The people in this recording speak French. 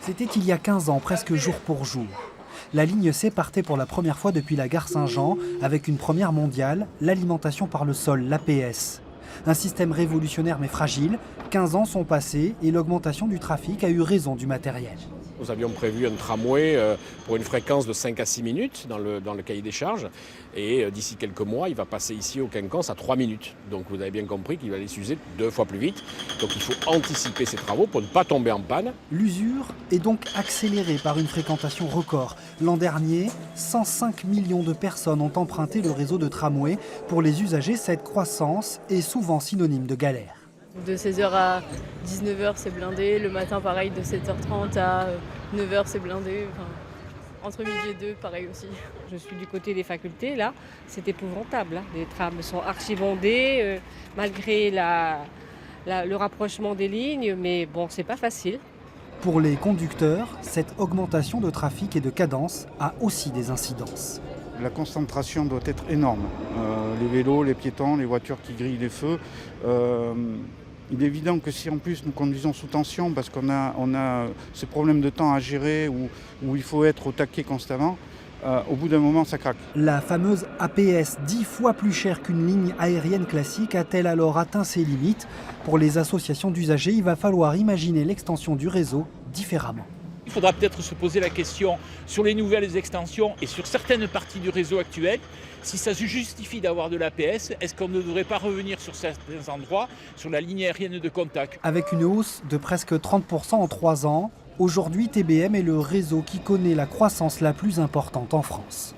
C'était il y a 15 ans, presque jour pour jour. La ligne C partait pour la première fois depuis la gare Saint-Jean, avec une première mondiale, l'alimentation par le sol, l'APS. Un système révolutionnaire mais fragile, 15 ans sont passés et l'augmentation du trafic a eu raison du matériel. Nous avions prévu un tramway pour une fréquence de 5 à 6 minutes dans le cahier des charges. Et d'ici quelques mois, il va passer ici au Quinconce à 3 minutes. Donc vous avez bien compris qu'il va aller s'user 2 fois plus vite. Donc il faut anticiper ces travaux pour ne pas tomber en panne. L'usure est donc accélérée par une fréquentation record. L'an dernier, 105 millions de personnes ont emprunté le réseau de tramway. Pour les usagers, cette croissance est souvent synonyme de galère. De 16h à 19h, c'est blindé. Le matin, pareil, de 7h30 à 9h, c'est blindé. Enfin, entre midi et 2, pareil aussi. Je suis du côté des facultés, là. C'est épouvantable. Hein. Les trams sont archibondés, malgré le rapprochement des lignes. Mais bon, c'est pas facile. Pour les conducteurs, cette augmentation de trafic et de cadence a aussi des incidences. La concentration doit être énorme. Les vélos, les piétons, les voitures qui grillent les feux. Il est évident que si en plus nous conduisons sous tension, parce qu'on a ce problème de temps à gérer où il faut être au taquet constamment, au bout d'un moment ça craque. La fameuse APS, 10 fois plus chère qu'une ligne aérienne classique, a-t-elle alors atteint ses limites? Pour les associations d'usagers, il va falloir imaginer l'extension du réseau différemment. Il faudra peut-être se poser la question sur les nouvelles extensions et sur certaines parties du réseau actuel. Si ça se justifie d'avoir de l'APS, est-ce qu'on ne devrait pas revenir sur certains endroits, sur la ligne aérienne de contact? Avec une hausse de presque 30% en 3 ans, aujourd'hui TBM est le réseau qui connaît la croissance la plus importante en France.